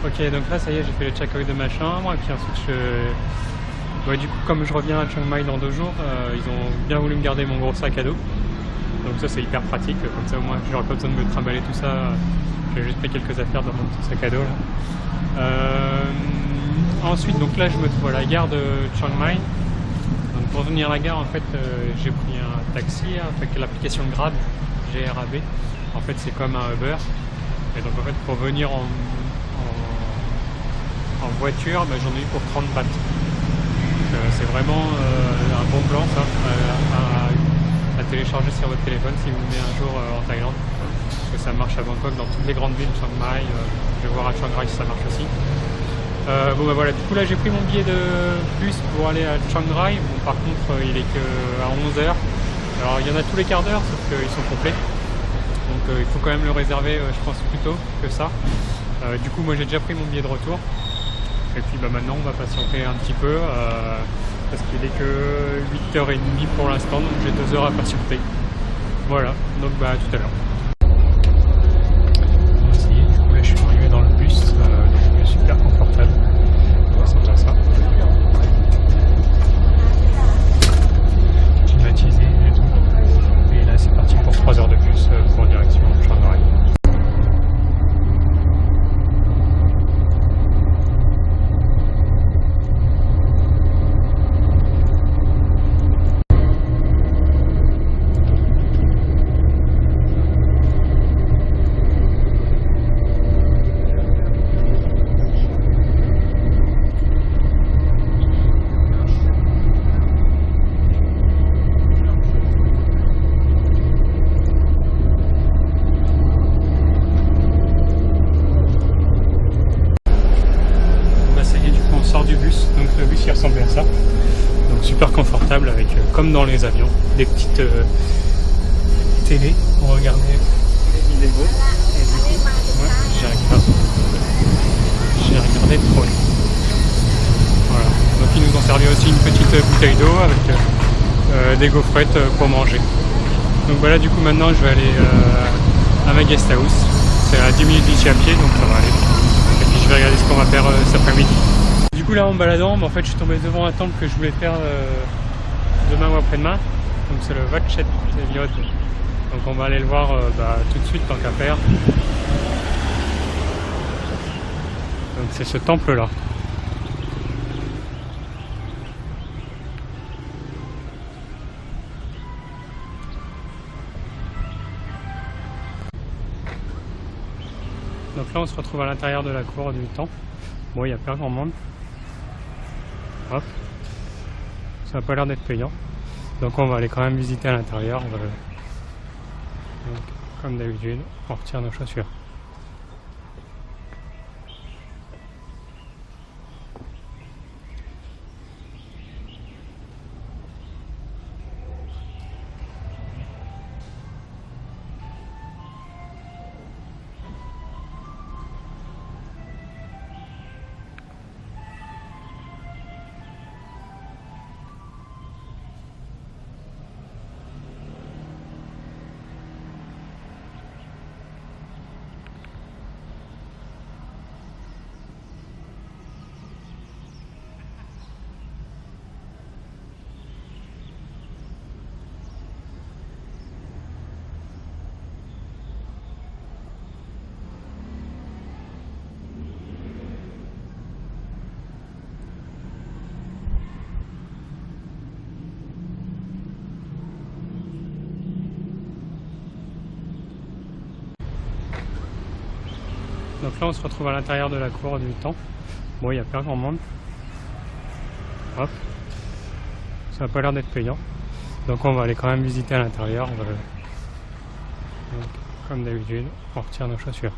Ok, donc là ça y est, j'ai fait le check-out de ma chambre et puis ensuite du coup comme je reviens à Chiang Mai dans 2 jours, ils ont bien voulu me garder mon gros sac à dos. Donc ça c'est hyper pratique, comme ça au moins j'aurai pas besoin de me trimballer tout ça. J'ai juste pris quelques affaires dans mon petit sac à dos là. Ensuite donc là je me trouve à la gare de Chiang Mai. Donc pour venir à la gare en fait j'ai pris un taxi avec l'application Grab, GRAB. En fait c'est comme un Uber. Et donc en fait pour venir en voiture, j'en ai eu pour 30 bahts. C'est vraiment un bon plan ça, à télécharger sur votre téléphone si vous venez un jour en Thaïlande. Parce que ça marche à Bangkok, dans toutes les grandes villes, Chiang Mai, je vais voir à Chiang Rai si ça marche aussi. Voilà, du coup là j'ai pris mon billet de bus pour aller à Chiang Rai. Bon, par contre il est que à 11h. Alors il y en a tous les quarts d'heure sauf qu'ils sont complets. Donc il faut quand même le réserver je pense plus tôt que ça. Du coup moi j'ai déjà pris mon billet de retour. Et puis maintenant on va patienter un petit peu parce qu'il est que 8h30 pour l'instant, donc j'ai 2 heures à patienter. Voilà, donc tout à l'heure. Du coup là je suis arrivé dans le bus, donc super confortable. On va sentir ça. Climatisé et tout. Et là c'est parti pour 3 heures de bus pour direction Chiang Rai. Du bus, donc le bus il ressemblait à ça, donc super confortable avec comme dans les avions des petites télé pour regarder les vidéos. Et du coup moi j'ai regardé Tron. Voilà, donc ils nous ont servi aussi une petite bouteille d'eau avec des gaufrettes pour manger. Donc voilà, du coup maintenant je vais aller à ma guest house, c'est à 10 minutes d'ici à pied, donc ça va aller, et puis je vais regarder ce qu'on va faire cet après-midi. Du coup là en me baladant, en fait je suis tombé devant un temple que je voulais faire demain ou après-demain. Donc c'est le Wat Chet Yod. Donc on va aller le voir tout de suite tant qu'à faire. Donc c'est ce temple là. Donc là on se retrouve à l'intérieur de la cour du temple. Bon, il n'y a pas grand monde. Hop. Ça n'a pas l'air d'être payant. Donc on va aller quand même visiter à l'intérieur. Comme d'habitude, on retire nos chaussures. Donc là on se retrouve à l'intérieur de la cour du temple. Bon, il n'y a pas grand monde. Hop. Ça n'a pas l'air d'être payant. Donc on va aller quand même visiter à l'intérieur. Comme d'habitude, on retire nos chaussures.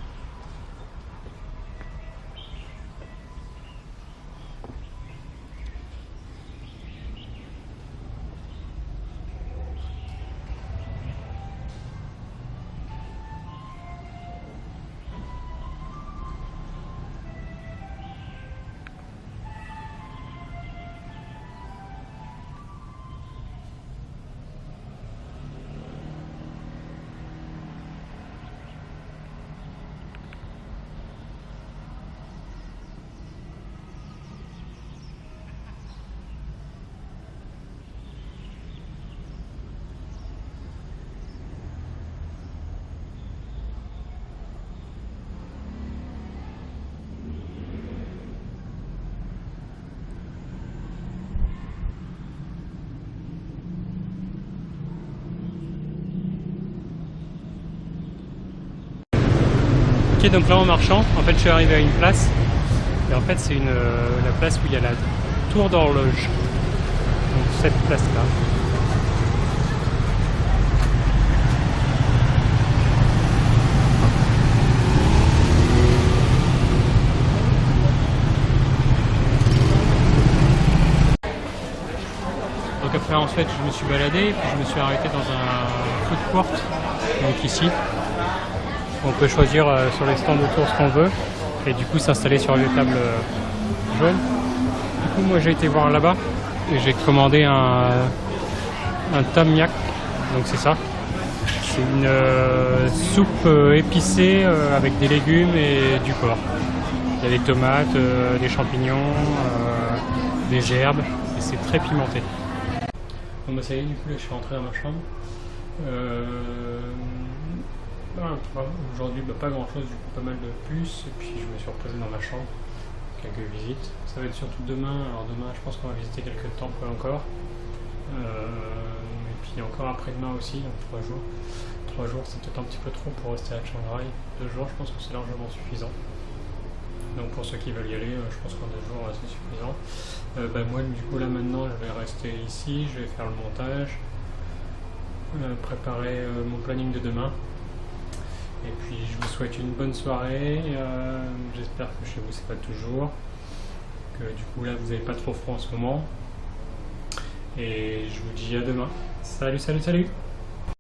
Ok, donc là en marchant, en fait je suis arrivé à une place, et en fait c'est la place où il y a la tour d'horloge, donc cette place là. Donc après en fait je me suis baladé, et puis je me suis arrêté dans un food court, donc ici. On peut choisir sur les stands autour ce qu'on veut et du coup s'installer sur les tables jaunes. Du coup moi j'ai été voir là-bas et j'ai commandé un tom yak, donc c'est ça. C'est une soupe épicée avec des légumes et du porc. Il y a des tomates, des champignons, des herbes et c'est très pimenté. Bon bah ça y est, du coup là je suis rentré dans ma chambre. Aujourd'hui pas grand chose, du coup pas mal de puces et puis je me suis reposé dans ma chambre, quelques visites. Ça va être surtout demain, alors demain je pense qu'on va visiter quelques temples encore. Et puis encore après-demain aussi, donc 3 jours. 3 jours c'est peut-être un petit peu trop pour rester à Chiang Rai. 2 jours je pense que c'est largement suffisant. Donc pour ceux qui veulent y aller, je pense qu'en 2 jours c'est suffisant. Moi du coup là maintenant je vais rester ici, je vais faire le montage, préparer mon planning de demain. Et puis je vous souhaite une bonne soirée, j'espère que chez vous c'est pas toujours, que du coup là vous n'avez pas trop froid en ce moment. Et je vous dis à demain. Salut, salut, salut!